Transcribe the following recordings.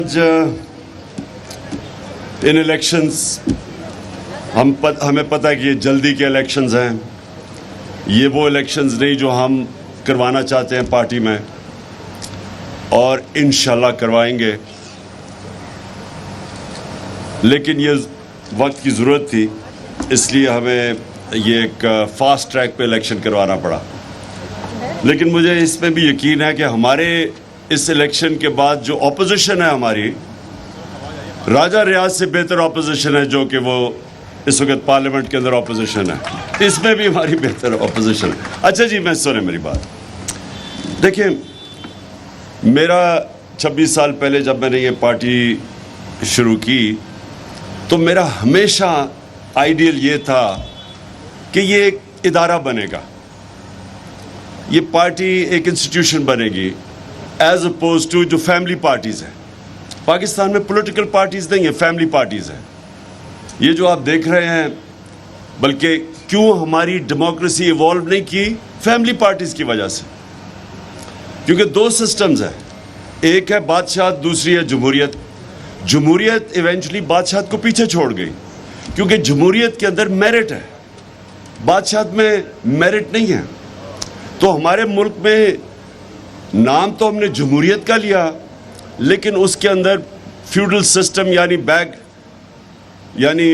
آج ان الیکشنز ہمیں پتہ ہے کہ یہ جلدی کے الیکشنز ہیں. یہ وہ الیکشنز نہیں جو ہم کروانا چاہتے ہیں پارٹی میں, اور انشاءاللہ کروائیں گے. لیکن یہ وقت کی ضرورت تھی, اس لیے ہمیں یہ ایک فاسٹ ٹریک پہ الیکشن کروانا پڑا. لیکن مجھے اس میں بھی یقین ہے کہ ہمارے اس الیکشن کے بعد جو اپوزیشن ہے ہماری, راجہ ریاض سے بہتر اپوزیشن ہے جو کہ وہ اس وقت پارلیمنٹ کے اندر اپوزیشن ہے, اس میں بھی ہماری بہتر اپوزیشن ہے. اچھا جی, میں سنیں میری بات. دیکھیں, میرا 26 سال پہلے جب میں نے یہ پارٹی شروع کی تو میرا ہمیشہ آئیڈیل یہ تھا کہ یہ ایک ادارہ بنے گا, یہ پارٹی ایک انسٹیٹیوشن بنے گی, ایز اپوز ٹو جو فیملی پارٹیز ہیں. پاکستان میں پولیٹیکل پارٹیز نہیں ہیں, فیملی پارٹیز ہیں. یہ جو آپ دیکھ رہے ہیں, بلکہ کیوں ہماری ڈیموکریسی ایوالو نہیں کی, فیملی پارٹیز کی وجہ سے. کیونکہ دو سسٹمز ہیں, ایک ہے بادشاہت, دوسری ہے جمہوریت. جمہوریت ایونچولی بادشاہت کو پیچھے چھوڑ گئی, کیونکہ جمہوریت کے اندر میرٹ ہے, بادشاہت میں میرٹ نہیں ہے. تو ہمارے ملک میں نام تو ہم نے جمہوریت کا لیا, لیکن اس کے اندر فیوڈل سسٹم یعنی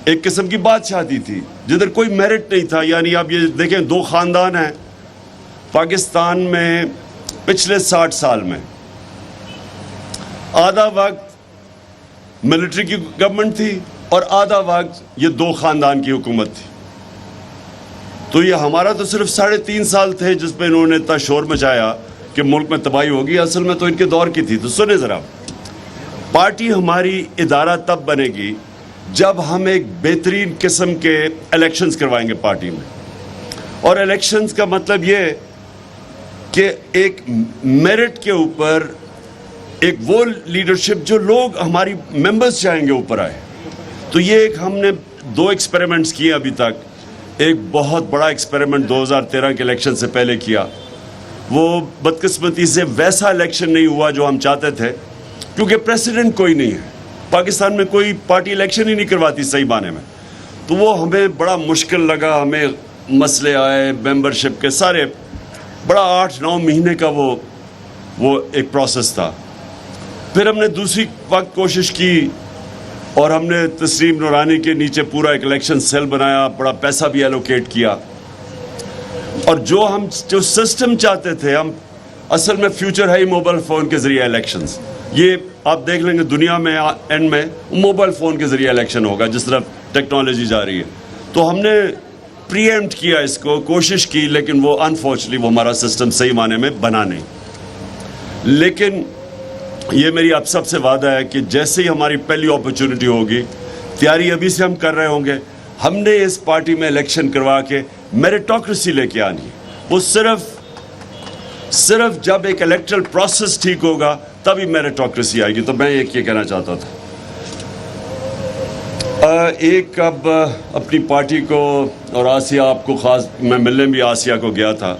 ایک قسم کی بادشاہتی تھی جدھر کوئی میرٹ نہیں تھا. یعنی آپ یہ دیکھیں, دو خاندان ہیں پاکستان میں پچھلے 60 سال میں. آدھا وقت ملٹری کی گورنمنٹ تھی اور آدھا وقت یہ دو خاندان کی حکومت تھی. تو یہ ہمارا تو صرف 3.5 سال تھے جس پہ انہوں نے اتنا شور مچایا کہ ملک میں تباہی ہوگی. اصل میں تو ان کے دور کی تھی. تو سنیں ذرا, پارٹی ہماری ادارہ تب بنے گی جب ہم ایک بہترین قسم کے الیکشنز کروائیں گے پارٹی میں. اور الیکشنز کا مطلب یہ کہ ایک میرٹ کے اوپر ایک وہ لیڈرشپ جو لوگ ہماری ممبرز چاہیں گے اوپر آئے. تو یہ ایک ہم نے 2 ایکسپیریمنٹس کیے ابھی تک. ایک بہت بڑا ایکسپیریمنٹ 2013 کے الیکشن سے پہلے کیا. وہ بدقسمتی سے ویسا الیکشن نہیں ہوا جو ہم چاہتے تھے, کیونکہ پریسیڈنٹ کوئی نہیں ہے. پاکستان میں کوئی پارٹی الیکشن ہی نہیں کرواتی صحیح معنی میں. تو وہ ہمیں بڑا مشکل لگا, ہمیں مسئلے آئے ممبرشپ کے سارے. بڑا 8-9 مہینے کا وہ ایک پروسیس تھا. پھر ہم نے دوسری وقت کوشش کی اور ہم نے تسلیم نورانی کے نیچے پورا ایک الیکشن سیل بنایا, بڑا پیسہ بھی ایلوکیٹ کیا. اور جو سسٹم چاہتے تھے, ہم اصل میں فیوچر ہے ہی موبائل فون کے ذریعے الیکشنز. یہ آپ دیکھ لیں گے دنیا میں اینڈ میں موبائل فون کے ذریعے الیکشن ہوگا جس طرح ٹیکنالوجی جا رہی ہے. تو ہم نے پری ایمپٹ کیا اس کو, کوشش کی, لیکن وہ انفارچونیٹلی وہ ہمارا سسٹم صحیح معنی میں بنا نہیں. لیکن یہ میری آپ سب سے وعدہ ہے کہ جیسے ہی ہماری پہلی اپرچونٹی ہوگی, تیاری ابھی سے ہم کر رہے ہوں گے, ہم نے اس پارٹی میں الیکشن کروا کے میریٹوکریسی لے کے آنی ہے. وہ صرف جب ایک الیکٹرل پروسیس ٹھیک ہوگا تبھی میریٹوکریسی آئے گی. تو میں یہ کہنا چاہتا تھا. ایک اب اپنی پارٹی کو, اور آسیہ آپ کو خاص, میں ملنے بھی آسیہ کو گیا تھا.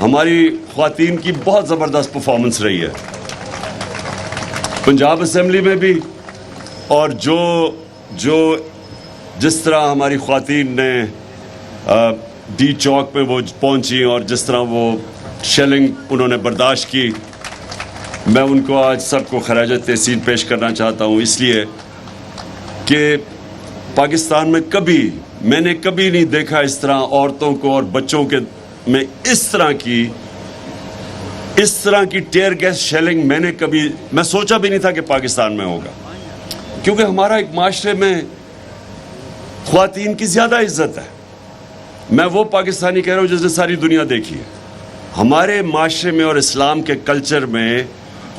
ہماری خواتین کی بہت زبردست پرفارمنس رہی ہے پنجاب اسمبلی میں بھی, اور جس طرح ہماری خواتین نے ڈی چوک پہ وہ پہنچی اور جس طرح وہ شیلنگ انہوں نے برداشت کی, میں ان کو آج سب کو خراج تحسین پیش کرنا چاہتا ہوں. اس لیے کہ پاکستان میں میں نے کبھی نہیں دیکھا اس طرح عورتوں کو اور بچوں کے میں اس طرح کی ٹیئر گیس شیلنگ میں سوچا بھی نہیں تھا کہ پاکستان میں ہوگا. کیونکہ ہمارا ایک معاشرے میں خواتین کی زیادہ عزت ہے. میں وہ پاکستانی کہہ رہا ہوں جس نے ساری دنیا دیکھی ہے. ہمارے معاشرے میں اور اسلام کے کلچر میں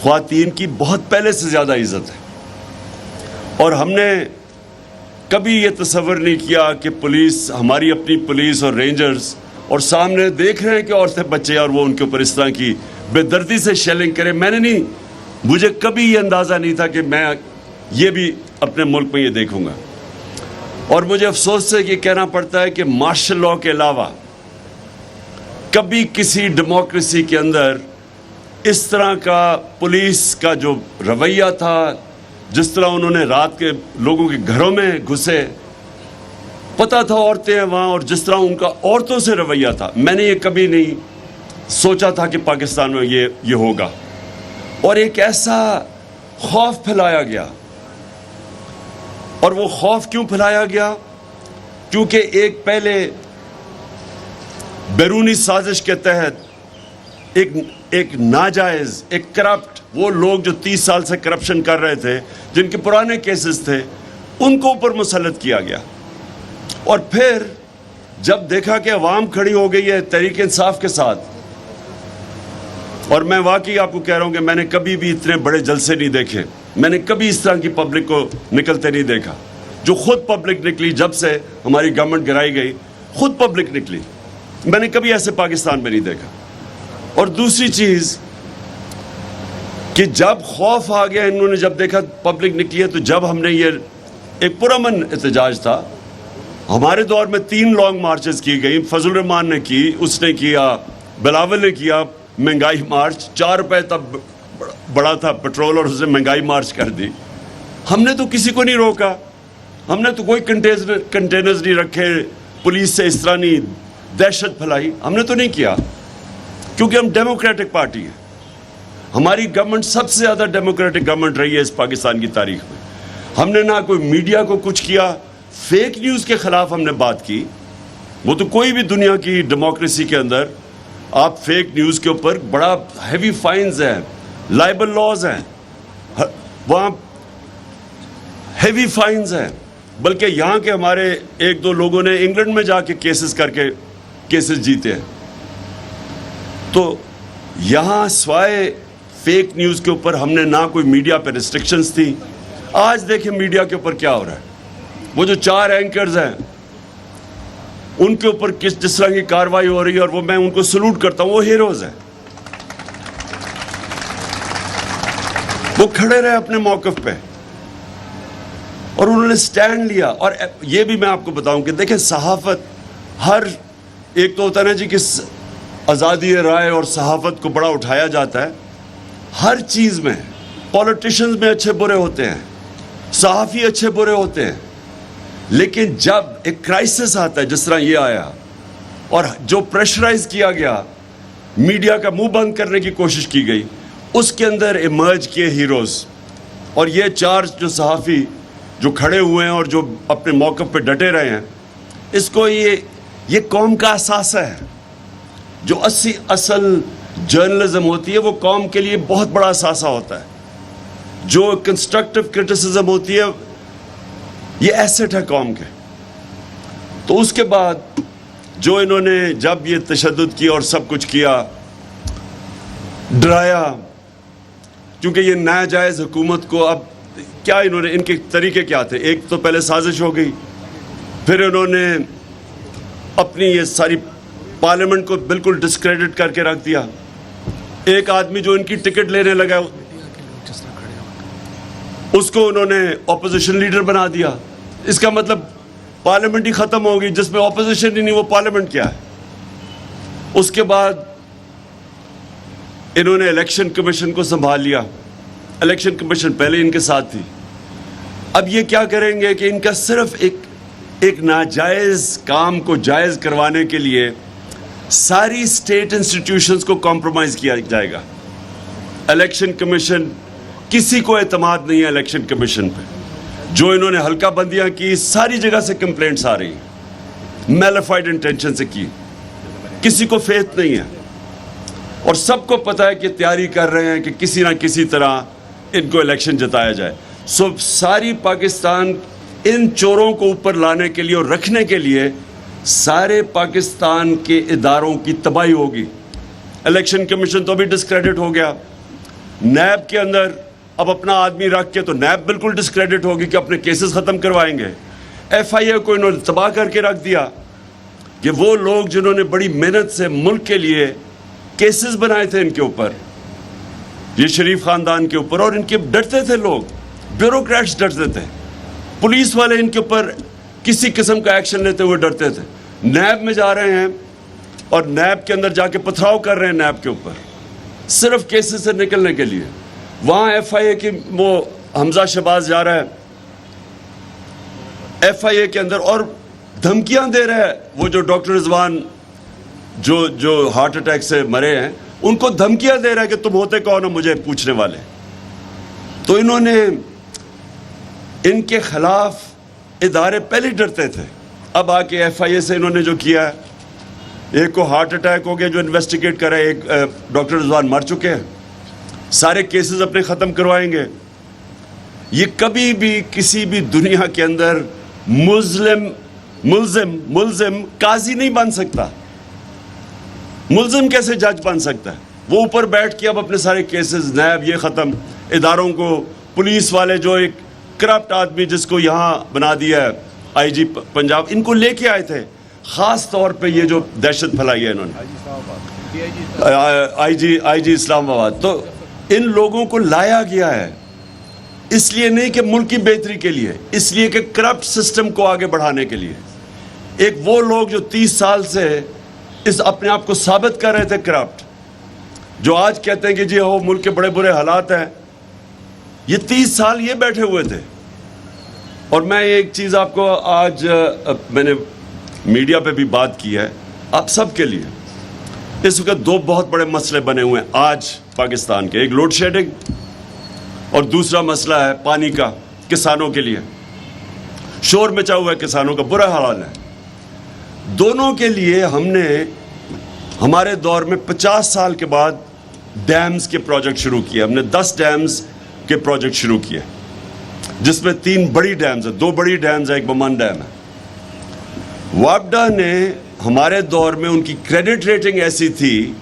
خواتین کی بہت پہلے سے زیادہ عزت ہے. اور ہم نے کبھی یہ تصور نہیں کیا کہ پولیس, ہماری اپنی پولیس اور رینجرز, اور سامنے دیکھ رہے ہیں کہ عورتیں بچے اور وہ ان کے اوپر اس طرح کی بے دردی سے شیلنگ کرے. مجھے کبھی یہ اندازہ نہیں تھا کہ میں یہ بھی اپنے ملک میں یہ دیکھوں گا. اور مجھے افسوس سے یہ کہنا پڑتا ہے کہ مارشل لاء کے علاوہ کبھی کسی ڈیموکریسی کے اندر اس طرح کا پولیس کا جو رویہ تھا، جس طرح انہوں نے رات کے لوگوں کے گھروں میں گھسے، پتہ تھا عورتیں ہیں وہاں، اور جس طرح ان کا عورتوں سے رویہ تھا، میں نے یہ کبھی نہیں سوچا تھا کہ پاکستان میں یہ ہوگا. اور ایک ایسا خوف پھیلایا گیا. اور وہ خوف کیوں پھیلایا گیا؟ کیونکہ ایک پہلے بیرونی سازش کے تحت ایک ناجائز، ایک کرپٹ، وہ لوگ جو 30 سال سے کرپشن کر رہے تھے، جن کے پرانے کیسز تھے، ان کو اوپر مسلط کیا گیا. اور پھر جب دیکھا کہ عوام کھڑی ہو گئی ہے تحریک انصاف کے ساتھ، اور میں واقعی آپ کو کہہ رہا ہوں کہ میں نے کبھی بھی اتنے بڑے جلسے نہیں دیکھے، میں نے کبھی اس طرح کی پبلک کو نکلتے نہیں دیکھا. جو خود پبلک نکلی جب سے ہماری گورنمنٹ گرائی گئی، خود پبلک نکلی، میں نے کبھی ایسے پاکستان میں نہیں دیکھا. اور دوسری چیز کہ جب خوف آ گیا، انہوں نے جب دیکھا پبلک نکلی ہے، تو جب ہم نے یہ ایک پرامن احتجاج تھا، ہمارے دور میں 3 لانگ مارچز کی گئی. فضل الرحمان نے کی، اس نے کیا، بلاول نے کیا مہنگائی مارچ. 4 روپے تب بڑا تھا پیٹرول، اور اس نے مہنگائی مارچ کر دی. ہم نے تو کسی کو نہیں روکا، ہم نے تو کوئی کنٹینرز نہیں رکھے، پولیس سے اس طرح نہیں دہشت پھیلائی، ہم نے تو نہیں کیا، کیونکہ ہم ڈیموکریٹک پارٹی ہیں. ہماری گورنمنٹ سب سے زیادہ ڈیموکریٹک گورنمنٹ رہی ہے اس پاکستان کی تاریخ میں. ہم نے نہ کوئی میڈیا کو کچھ کیا، فیک نیوز کے خلاف ہم نے بات کی. وہ تو کوئی بھی دنیا کی ڈیموکریسی کے اندر آپ فیک نیوز کے اوپر بڑا ہیوی فائنز ہیں، لائبل لاز ہیں، وہاں ہیوی فائنز ہیں. بلکہ یہاں کے ہمارے 1-2 لوگوں نے انگلینڈ میں جا کے کیسز کر کے کیسز جیتے ہیں. تو یہاں سوائے فیک نیوز کے اوپر ہم نے نہ کوئی میڈیا پہ ریسٹرکشنز تھی. آج دیکھیں میڈیا کے اوپر کیا ہو رہا ہے. وہ جو 4 اینکرز ہیں ان کے اوپر جس طرح کی کاروائی ہو رہی ہے، اور وہ میں ان کو سلوٹ کرتا ہوں، وہ ہیروز ہیں. وہ کھڑے رہے اپنے موقف پہ اور انہوں نے سٹینڈ لیا. اور یہ بھی میں آپ کو بتاؤں کہ دیکھیں صحافت، ہر ایک تو ہوتا ہے نا جی کہ آزادی رائے اور صحافت کو بڑا اٹھایا جاتا ہے. ہر چیز میں پولیٹیشنز میں اچھے برے ہوتے ہیں، صحافی اچھے برے ہوتے ہیں، لیکن جب ایک کرائسس آتا ہے جس طرح یہ آیا اور جو پریشرائز کیا گیا، میڈیا کا منہ بند کرنے کی کوشش کی گئی، اس کے اندر ایمرج کیے ہیروز. اور یہ 4 جو صحافی جو کھڑے ہوئے ہیں اور جو اپنے موقف پہ ڈٹے رہے ہیں، اس کو یہ قوم کا اثاثہ ہے. جو اصل جرنلزم ہوتی ہے وہ قوم کے لیے بہت بڑا اثاثہ ہوتا ہے. جو کنسٹرکٹیو کرٹیسزم ہوتی ہے یہ ایسٹ ہے قوم کے. تو اس کے بعد جو انہوں نے جب یہ تشدد کیا اور سب کچھ کیا، ڈرایا، کیونکہ یہ ناجائز حکومت کو اب کیا انہوں نے، ان کے طریقے کیا تھے؟ ایک تو پہلے سازش ہو گئی، پھر انہوں نے اپنی یہ ساری پارلیمنٹ کو بالکل ڈسکریڈٹ کر کے رکھ دیا. ایک آدمی جو ان کی ٹکٹ لینے لگا اس کو انہوں نے اپوزیشن لیڈر بنا دیا. اس کا مطلب پارلیمنٹ ہی ختم ہوگی، جس میں اپوزیشن ہی نہیں، وہ پارلیمنٹ کیا ہے؟ اس کے بعد انہوں نے الیکشن کمیشن کو سنبھال لیا. الیکشن کمیشن پہلے ان کے ساتھ تھی. اب یہ کیا کریں گے کہ ان کا صرف ایک ناجائز کام کو جائز کروانے کے لیے ساری اسٹیٹ انسٹیٹیوشنز کو کمپرومائز کیا جائے گا. الیکشن کمیشن، کسی کو اعتماد نہیں ہے الیکشن کمیشن پہ. جو انہوں نے حلقہ بندیاں کی، ساری جگہ سے کمپلینٹس آ رہی ہیں، میلیفائڈ انٹینشن سے کی، کسی کو فیتھ نہیں ہے. اور سب کو پتہ ہے کہ تیاری کر رہے ہیں کہ کسی نہ کسی طرح ان کو الیکشن جتایا جائے. ساری پاکستان ان چوروں کو اوپر لانے کے لیے اور رکھنے کے لیے سارے پاکستان کے اداروں کی تباہی ہوگی. الیکشن کمیشن تو ابھی ڈسکریڈٹ ہو گیا. نیب کے اندر اب اپنا آدمی رکھ کے تو نیب بالکل ڈسکریڈٹ ہوگی کہ اپنے کیسز ختم کروائیں گے. ایف آئی اے کو انہوں نے تباہ کر کے رکھ دیا کہ وہ لوگ جنہوں نے بڑی محنت سے ملک کے لیے کیسز بنائے تھے ان کے اوپر، یہ شریف خاندان کے اوپر، اور ان کے ڈرتے تھے لوگ، بیوروکریٹس ڈرتے تھے، پولیس والے ان کے اوپر کسی قسم کا ایکشن لیتے ہوئے ڈرتے تھے. نیب میں جا رہے ہیں اور نیب کے اندر جا کے پتھراؤ کر رہے ہیں نیب کے اوپر. صرف کیسز سے نکلنے کے لیے. وہاں ایف آئی اے کی وہ حمزہ شہباز جا رہا ہے ایف آئی اے کے اندر اور دھمکیاں دے رہا ہے. وہ جو ڈاکٹر رضوان جو ہارٹ اٹیک سے مرے ہیں ان کو دھمکیاں دے رہا ہے کہ تم ہوتے کون ہو مجھے پوچھنے والے. تو انہوں نے ان کے خلاف ادارے پہلے ڈرتے تھے. اب آ کے ایف آئی اے سے انہوں نے جو کیا ہے, ایک کو ہارٹ اٹیک ہو گیا جو انویسٹیگیٹ کرے, ایک ڈاکٹر رضوان مر چکے ہیں, سارے کیسز اپنے ختم کروائیں گے. یہ کبھی بھی کسی بھی دنیا کے اندر ملزم قاضی نہیں بن سکتا. ملزم کیسے جج بن سکتا ہے؟ وہ اوپر بیٹھ کے اب اپنے سارے کیسز نیب یہ ختم, اداروں کو پولیس والے جو ایک کرپٹ آدمی جس کو یہاں بنا دیا ہے آئی جی پنجاب, ان کو لے کے آئے تھے خاص طور پہ یہ جو دہشت پھیلائی ہے انہوں نے آئی جی اسلام آباد. تو ان لوگوں کو لایا گیا ہے اس لیے نہیں کہ ملک کی بہتری کے لیے, اس لیے کہ کرپٹ سسٹم کو آگے بڑھانے کے لیے. ایک وہ لوگ جو 30 سال سے اس اپنے آپ کو ثابت کر رہے تھے کرپٹ, جو آج کہتے ہیں کہ جی وہ ملک کے بڑے برے حالات ہیں, یہ 30 سال یہ بیٹھے ہوئے تھے. اور میں ایک چیز آپ کو آج میں نے میڈیا پہ بھی بات کی ہے آپ سب کے لیے. اس وقت 2 بہت بڑے مسئلے بنے ہوئے ہیں آج پاکستان کے, ایک لوڈ شیڈنگ اور دوسرا مسئلہ ہے پانی کا کسانوں کے لیے. شور مچا ہوا ہے کسانوں کا, برا حال ہے. دونوں کے لیے ہم نے ہمارے دور میں 50 سال کے بعد ڈیمز کے پروجیکٹ شروع کیے. ہم نے 10 ڈیمز کے پروجیکٹ شروع کیے جس میں 3 بڑی ڈیمز ہیں, 2 بڑی ڈیمز ہیں, ایک بمان ڈیم ہے. وابڈا نے ہمارے دور میں ان کی کریڈٹ ریٹنگ ایسی تھی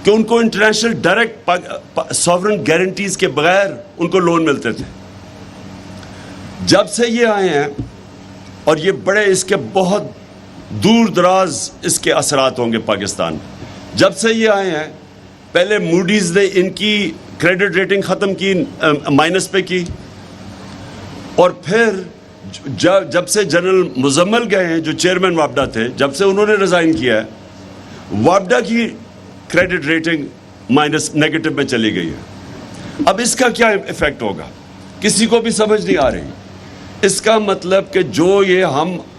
کہ ان کو انٹرنیشنل ڈائریکٹ سوورن گارنٹیز کے بغیر ان کو لون ملتے تھے. جب سے یہ آئے ہیں اور یہ بڑے اس کے بہت دور دراز اس کے اثرات ہوں گے پاکستان, جب سے یہ آئے ہیں پہلے موڈیز نے ان کی کریڈٹ ریٹنگ ختم کی, مائنس پہ کی, اور پھر جب سے جنرل مزمل گئے ہیں جو چیئرمین وابڈا تھے, جب سے انہوں نے ریزائن کیا ہے, وابڈا کی کریڈٹ ریٹنگ مائنس نیگیٹو میں چلی گئی ہے. اب اس کا کیا ایفیکٹ ہوگا کسی کو بھی سمجھ نہیں آ رہی. اس کا مطلب کہ جو یہ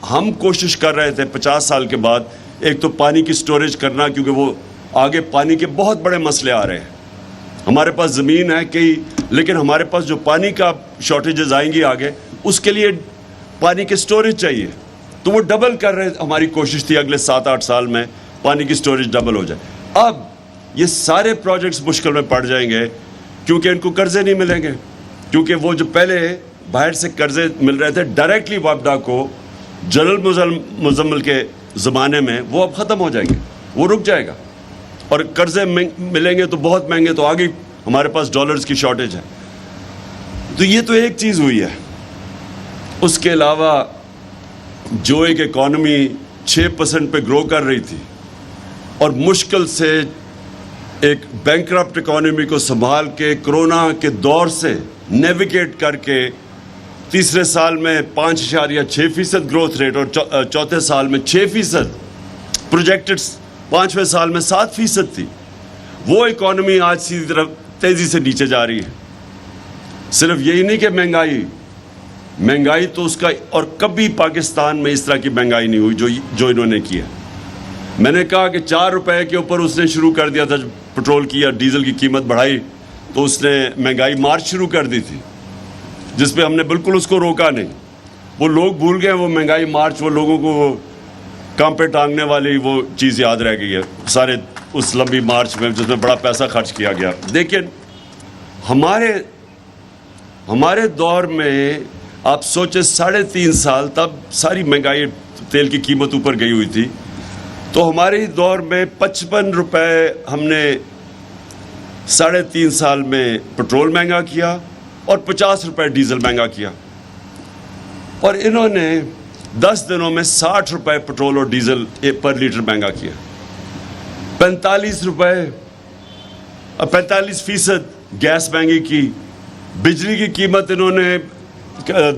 ہم کوشش کر رہے تھے 50 سال کے بعد, ایک تو پانی کی سٹوریج کرنا, کیونکہ وہ آگے پانی کے بہت بڑے مسئلے آ رہے ہیں. ہمارے پاس زمین ہے کئی, لیکن ہمارے پاس جو پانی کا شارٹیجز آئیں گی آگے, اس کے لیے پانی کی سٹوریج چاہیے. تو وہ ڈبل کر رہے, ہماری کوشش تھی اگلے 7-8 سال میں پانی کی سٹوریج ڈبل ہو جائے. اب یہ سارے پروجیکٹس مشکل میں پڑ جائیں گے کیونکہ ان کو قرضے نہیں ملیں گے, کیونکہ وہ جو پہلے باہر سے قرضے مل رہے تھے ڈائریکٹلی وابڈا کو جنرل مزمل کے زمانے میں, وہ اب ختم ہو جائیں گے, وہ رک جائے گا. اور قرضے ملیں گے تو بہت مہنگے, تو آگے ہمارے پاس ڈالرز کی شارٹیج ہے. تو یہ تو ایک چیز ہوئی ہے. اس کے علاوہ جو ایک اکانومی 6% پہ گرو کر رہی تھی اور مشکل سے ایک بینکرپٹ اکانومی کو سنبھال کے کرونا کے دور سے نیویگیٹ کر کے تیسرے سال میں 5.6% گروتھ ریٹ اور چوتھے سال میں 6%, پروجیکٹڈ 5ویں سال میں 7% تھی, وہ اکانومی آج سیدھی طرف تیزی سے نیچے جا رہی ہے. صرف یہی نہیں کہ مہنگائی تو اس کا, اور کبھی پاکستان میں اس طرح کی مہنگائی نہیں ہوئی جو انہوں نے کیا. میں نے کہا کہ 4 روپے کے اوپر اس نے شروع کر دیا تھا, پٹرول کی یا ڈیزل کی قیمت بڑھائی تو اس نے مہنگائی مارچ شروع کر دی تھی, جس پہ ہم نے بالکل اس کو روکا نہیں. وہ لوگ بھول گئے وہ مہنگائی مارچ, وہ لوگوں کو کام پہ ٹانگنے والی وہ چیز یاد رہ گئی ہے سارے اس لمبی مارچ میں جس میں بڑا پیسہ خرچ کیا گیا. لیکن ہمارے دور میں آپ سوچے 3.5 سال تب ساری مہنگائی, تیل کی قیمت اوپر گئی ہوئی تھی, تو ہمارے دور میں 55 روپے ہم نے 3.5 سال میں پٹرول مہنگا کیا اور 50 روپے ڈیزل مہنگا کیا. اور انہوں نے 10 دنوں میں 60 روپے پٹرول اور ڈیزل پر لیٹر مہنگا کیا. 45% گیس مہنگی کی, بجلی کی قیمت انہوں نے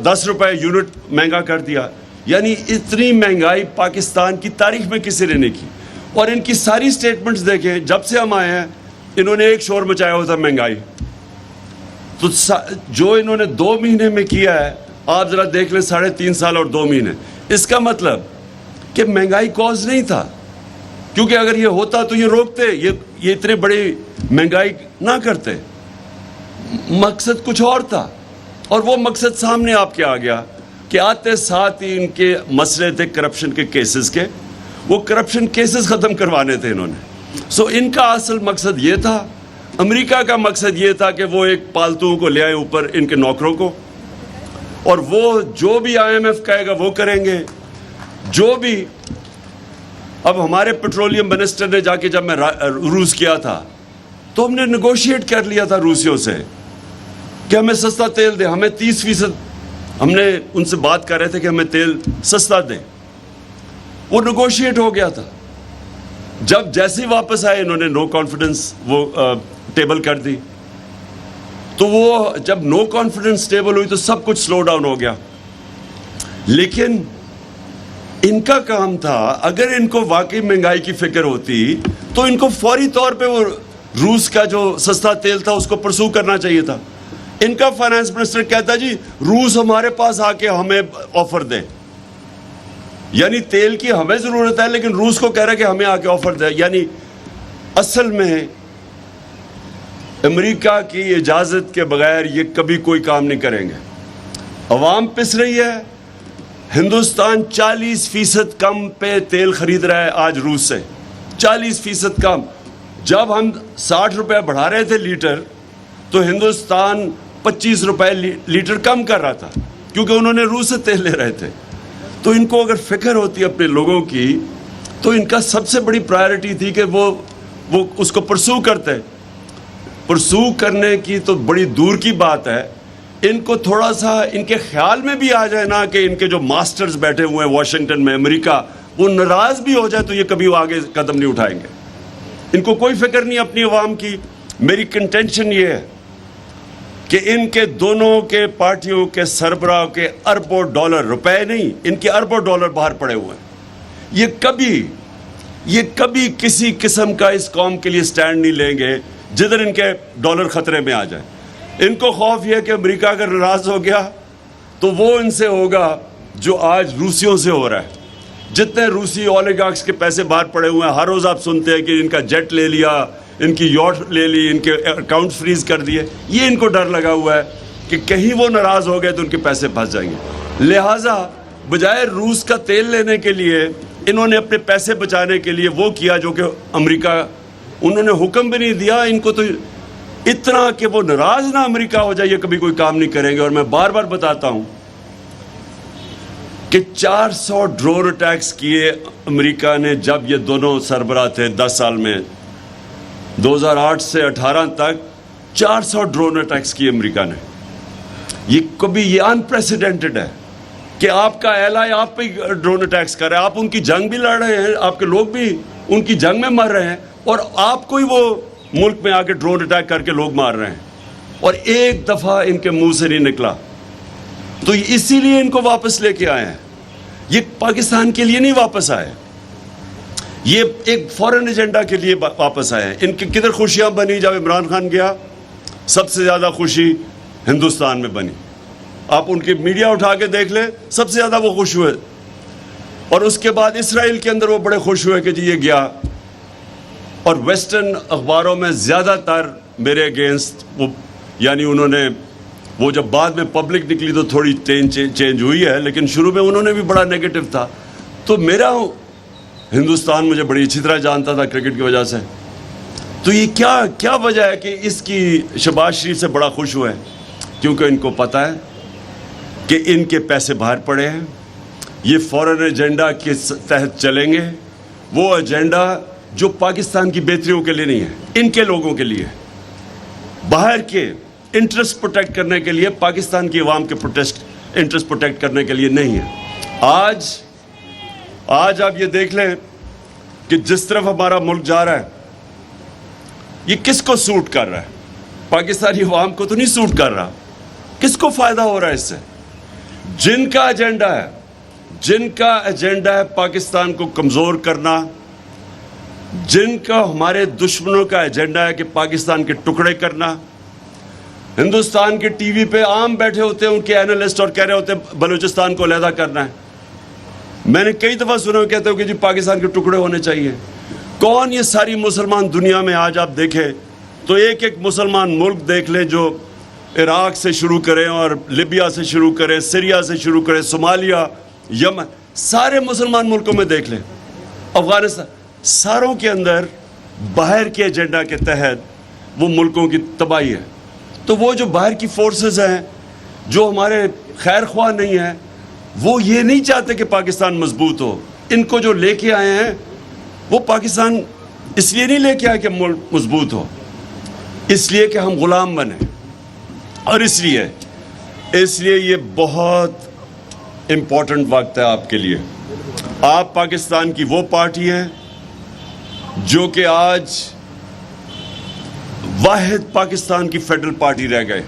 10 روپے یونٹ مہنگا کر دیا. یعنی اتنی مہنگائی پاکستان کی تاریخ میں کسی نے نہیں کی. اور ان کی ساری سٹیٹمنٹس دیکھیں, جب سے ہم آئے ہیں انہوں نے ایک شور مچایا ہوا تھا مہنگائی. تو جو انہوں نے 2 مہینے میں کیا ہے آپ ذرا دیکھ لیں 3.5 سال اور 2 مہینے. اس کا مطلب کہ مہنگائی کوز نہیں تھا, کیونکہ اگر یہ ہوتا تو یہ روکتے, یہ اتنے بڑی مہنگائی نہ کرتے. مقصد کچھ اور تھا, اور وہ مقصد سامنے آپ کے آ گیا کہ آتے ساتھ ہی ان کے مسئلے تھے کرپشن کے کیسز کے, وہ کرپشن کیسز ختم کروانے تھے انہوں نے. سو ان کا اصل مقصد یہ تھا. امریکہ کا مقصد یہ تھا کہ وہ ایک پالتو کو لے آئے اوپر, ان کے نوکروں کو, اور وہ جو بھی IMF کہے گا وہ کریں گے. جو بھی اب ہمارے پیٹرولیم منسٹر نے جا کے, جب میں روس کیا تھا تو ہم نے نیگوشیٹ کر لیا تھا روسیوں سے کہ ہمیں سستا تیل دے, ہمیں 30%, ہم نے ان سے بات کر رہے تھے کہ ہمیں تیل سستا دیں. وہ نیگوشیٹ ہو گیا تھا. جب جیسے ہی واپس آئے انہوں نے نو کانفیڈنس وہ ٹیبل کر دی. تو وہ جب نو کانفیڈنس ٹیبل ہوئی تو سب کچھ سلو ڈاؤن ہو گیا. لیکن ان کا کام تھا, اگر ان کو واقعی مہنگائی کی فکر ہوتی تو ان کو فوری طور پہ وہ روس کا جو سستا تیل تھا اس کو پرسو کرنا چاہیے تھا. ان کا فائنانس منسٹر کہتا جی روس ہمارے پاس آ کے ہمیں آفر دے, یعنی تیل کی ہمیں ضرورت ہے لیکن روس کو کہہ رہا ہے کہ ہمیں آ کے آفر دے. یعنی اصل میں امریکہ کی اجازت کے بغیر یہ کبھی کوئی کام نہیں کریں گے. عوام پس رہی ہے. ہندوستان 40% کم پہ تیل خرید رہا ہے آج روس سے, 40% کم. جب ہم 60 روپے بڑھا رہے تھے لیٹر تو ہندوستان 25 روپے لیٹر کم کر رہا تھا, کیونکہ انہوں نے روس سے تیل لے رہے تھے. تو ان کو اگر فکر ہوتی اپنے لوگوں کی تو ان کا سب سے بڑی پرائرٹی تھی کہ وہ اس کو پرسو کرتے. پرسو کرنے کی تو بڑی دور کی بات ہے. ان کو تھوڑا سا ان کے خیال میں بھی آ جائے نا کہ ان کے جو ماسٹرز بیٹھے ہوئے ہیں واشنگٹن میں, امریکہ, وہ ناراض بھی ہو جائے تو یہ کبھی وہ آگے قدم نہیں اٹھائیں گے. ان کو کوئی فکر نہیں اپنی عوام کی. میری کنٹینشن یہ ہے کہ ان کے دونوں کے پارٹیوں کے سربراہ کے اربوں ڈالر, روپے نہیں, ان کے اربوں ڈالر باہر پڑے ہوئے ہیں. یہ کبھی کسی قسم کا اس قوم کے لیے سٹینڈ نہیں لیں گے جدھر ان کے ڈالر خطرے میں آ جائے. ان کو خوف یہ ہے کہ امریکہ اگر ناراض ہو گیا تو وہ ان سے ہوگا جو آج روسیوں سے ہو رہا ہے. جتنے روسی اولیگارکس کے پیسے باہر پڑے ہوئے ہیں, ہر روز آپ سنتے ہیں کہ ان کا جیٹ لے لیا, ان کی یاٹ لے لی, ان کے اکاؤنٹ فریز کر دیے. یہ ان کو ڈر لگا ہوا ہے کہ کہیں وہ ناراض ہو گئے تو ان کے پیسے پھنس جائیں گے. لہٰذا بجائے روس کا تیل لینے کے لیے انہوں نے اپنے پیسے بچانے کے لیے وہ کیا جو کہ امریکہ, انہوں نے حکم بھی نہیں دیا. ان کو تو اتنا کہ وہ ناراض نہ امریکہ ہو جائے, یہ کبھی کوئی کام نہیں کریں گے. اور میں بار بار بتاتا ہوں کہ 400 ڈرون اٹیکس کیے امریکہ نے جب یہ دونوں سربراہ تھے 10 سال میں, 2008 سے 18 تک 400 ڈرون اٹیکس کیے امریکہ نے. یہ انپریسیڈنٹڈ ہے کہ آپ کا ایلائی آپ پہ ڈرون اٹیکس کر رہے ہیں. آپ ان کی جنگ بھی لڑ رہے ہیں, آپ کے لوگ بھی ان کی جنگ میں مر رہے ہیں, اور آپ کو ہی وہ ملک میں آ کے ڈرون اٹیک کر کے لوگ مار رہے ہیں, اور ایک دفعہ ان کے منہ سے نہیں نکلا. تو اسی لیے ان کو واپس لے کے آئے ہیں. یہ پاکستان کے لیے نہیں واپس آئے, یہ ایک فورن ایجنڈا کے لیے واپس آئے ہیں. ان کی کدھر خوشیاں بنی جب عمران خان گیا؟ سب سے زیادہ خوشی ہندوستان میں بنی. آپ ان کی میڈیا اٹھا کے دیکھ لیں, سب سے زیادہ وہ خوش ہوئے. اور اس کے بعد اسرائیل کے اندر وہ بڑے خوش ہوئے کہ جی یہ گیا. اور ویسٹرن اخباروں میں زیادہ تر میرے اگینسٹ وہ, یعنی انہوں نے وہ جب بعد میں پبلک نکلی تو تھوڑی چینج ہوئی ہے, لیکن شروع میں انہوں نے بھی بڑا نیگیٹو تھا. تو میرا ہندوستان مجھے بڑی اچھی طرح جانتا تھا کرکٹ کی وجہ سے. تو یہ کیا وجہ ہے کہ اس کی شہباز شریف سے بڑا خوش ہوئے؟ کیونکہ ان کو پتہ ہے کہ ان کے پیسے باہر پڑے ہیں, یہ فورن ایجنڈا کے تحت چلیں گے. وہ ایجنڈا جو پاکستان کی بہتریوں کے لیے نہیں ہے, ان کے لوگوں کے لیے, باہر کے انٹرسٹ پروٹیکٹ کرنے کے لیے, پاکستان کی عوام کے انٹرسٹ پروٹیکٹ کرنے کے لیے نہیں ہے. آج آپ یہ دیکھ لیں کہ جس طرف ہمارا ملک جا رہا ہے یہ کس کو سوٹ کر رہا ہے؟ پاکستانی عوام کو تو نہیں سوٹ کر رہا. کس کو فائدہ ہو رہا ہے اس سے؟ جن کا ایجنڈا ہے پاکستان کو کمزور کرنا, جن کا ہمارے دشمنوں کا ایجنڈا ہے کہ پاکستان کے ٹکڑے کرنا. ہندوستان کے ٹی وی پہ عام بیٹھے ہوتے ہیں ان کے اینالسٹ اور کہہ رہے ہوتے ہیں بلوچستان کو علیحدہ کرنا ہے. میں نے کئی دفعہ سنا کہتے ہو کہ جی پاکستان کے ٹکڑے ہونے چاہیے. کون یہ ساری مسلمان دنیا میں آج آپ دیکھیں تو ایک ایک مسلمان ملک دیکھ لیں جو عراق سے شروع کریں اور لیبیا سے شروع کریں, سیریا سے شروع کریں, صومالیہ, یمن, سارے مسلمان ملکوں میں دیکھ لیں, افغانستان, ساروں کے اندر باہر کے ایجنڈا کے تحت وہ ملکوں کی تباہی ہے. تو وہ جو باہر کی فورسز ہیں جو ہمارے خیر خواہ نہیں ہیں وہ یہ نہیں چاہتے کہ پاکستان مضبوط ہو. ان کو جو لے کے آئے ہیں وہ پاکستان اس لیے نہیں لے کے آئے کہ ملک مضبوط ہو, اس لیے کہ ہم غلام بنیں. اور اس لیے یہ بہت امپورٹنٹ وقت ہے آپ کے لیے. آپ پاکستان کی وہ پارٹی ہیں جو کہ آج واحد پاکستان کی فیڈرل پارٹی رہ گئے.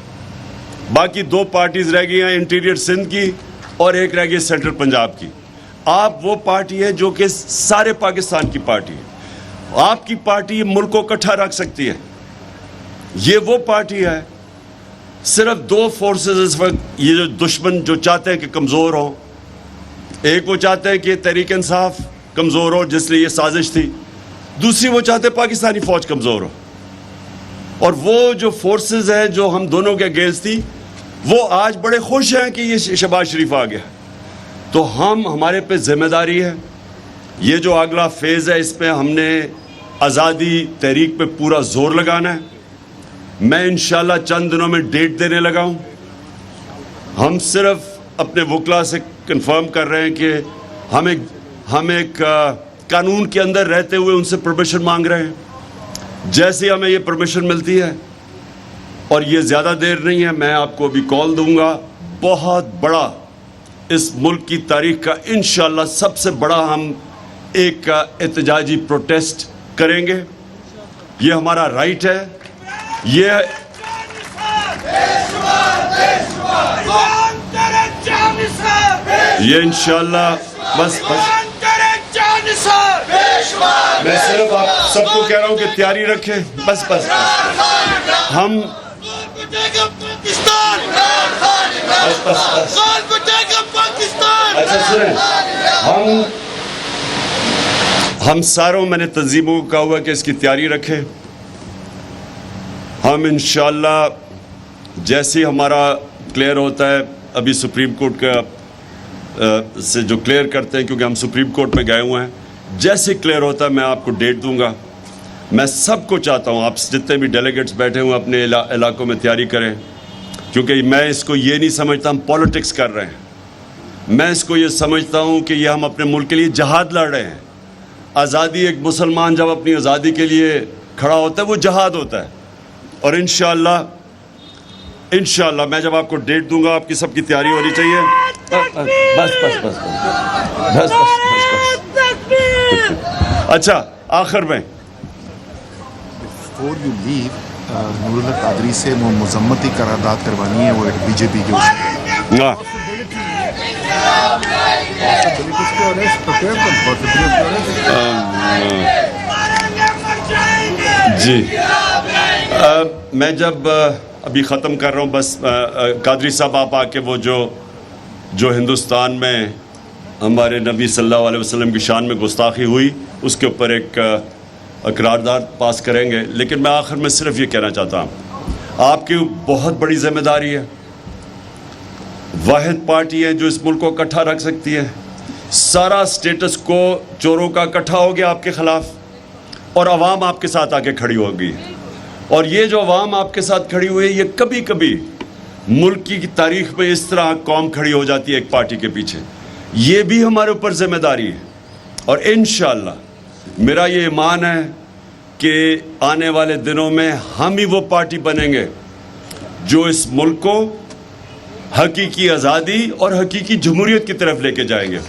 باقی دو پارٹیز رہ گئی ہیں, انٹیریئر سندھ کی اور ایک رہ گئی سینٹرل پنجاب کی. آپ وہ پارٹی ہے جو کہ سارے پاکستان کی پارٹی ہے. آپ کی پارٹی ملک کو اکٹھا رکھ سکتی ہے. یہ وہ پارٹی ہے, صرف دو فورسز اس وقت یہ جو دشمن جو چاہتے ہیں کہ کمزور ہوں, ایک وہ چاہتے ہیں کہ تحریک انصاف کمزور ہو جس لیے یہ سازش تھی, دوسری وہ چاہتے ہیں پاکستانی فوج کمزور ہو. اور وہ جو فورسز ہیں جو ہم دونوں کے اگینسٹ تھی وہ آج بڑے خوش ہیں کہ یہ شہباز شریف آ گیا. تو ہمارے پہ ذمہ داری ہے. یہ جو اگلا فیز ہے اس پہ ہم نے آزادی تحریک پہ پورا زور لگانا ہے. میں انشاءاللہ چند دنوں میں ڈیٹ دینے لگا ہوں. ہم صرف اپنے وکلا سے کنفرم کر رہے ہیں کہ ہم ایک قانون کے اندر رہتے ہوئے ان سے پرمیشن مانگ رہے ہیں. جیسے ہمیں یہ پرمیشن ملتی ہے اور یہ زیادہ دیر نہیں ہے, میں آپ کو ابھی کال دوں گا. بہت بڑا اس ملک کی تاریخ کا انشاءاللہ سب سے بڑا ہم ایک احتجاجی پروٹیسٹ کریں گے. یہ ہمارا رائٹ ہے. یہ انشاءاللہ بس میں صرف آپ سب کو کہہ رہا ہوں کہ تیاری رکھیں. بس ہم اچھا سنیں, ہم ساروں میں نے تنظیموں کو کہا ہوا کہ اس کی تیاری رکھیں. ہم انشاءاللہ جیسے ہمارا کلیئر ہوتا ہے, ابھی سپریم کورٹ کا سے جو کلیئر کرتے ہیں کیونکہ ہم سپریم کورٹ میں گئے ہوئے ہیں, جیسے کلیئر ہوتا ہے میں آپ کو ڈیٹ دوں گا. میں سب کو چاہتا ہوں آپ جتنے بھی ڈیلیگیٹس بیٹھے ہوئے اپنے علاقوں میں تیاری کریں, کیونکہ میں اس کو یہ نہیں سمجھتا ہم پولیٹکس کر رہے ہیں. میں اس کو یہ سمجھتا ہوں کہ یہ ہم اپنے ملک کے لیے جہاد لڑ رہے ہیں. آزادی, ایک مسلمان جب اپنی آزادی کے لیے کھڑا ہوتا ہے وہ جہاد ہوتا ہے. اور انشاءاللہ میں جب آپ کو ڈیٹ دوں گا آپ کی سب کی تیاری ہونی چاہیے. بس اچھا آخر میں بفور یو لیو, نور اللہ قادری سے مذمتی قرارداد کروانی ہے وہ بی جے پی کے جی. میں جب ابھی ختم کر رہا ہوں, بس قادری صاحب آپ آ کے وہ جو ہندوستان میں ہمارے نبی صلی اللہ علیہ وسلم کی شان میں گستاخی ہوئی اس کے اوپر ایک قرارداد پاس کریں گے. لیکن میں آخر میں صرف یہ کہنا چاہتا ہوں آپ کی بہت بڑی ذمہ داری ہے. واحد پارٹی ہے جو اس ملک کو اکٹھا رکھ سکتی ہے. سارا سٹیٹس کو چوروں کا اکٹھا ہو گیا آپ کے خلاف اور عوام آپ کے ساتھ آ کے کھڑی ہو گئی. اور یہ جو عوام آپ کے ساتھ کھڑی ہوئی ہے یہ کبھی کبھی ملک کی تاریخ میں اس طرح قوم کھڑی ہو جاتی ہے ایک پارٹی کے پیچھے. یہ بھی ہمارے اوپر ذمہ داری ہے. اور انشاءاللہ میرا یہ ایمان ہے کہ آنے والے دنوں میں ہم ہی وہ پارٹی بنیں گے جو اس ملک کو حقیقی آزادی اور حقیقی جمہوریت کی طرف لے کے جائیں گے.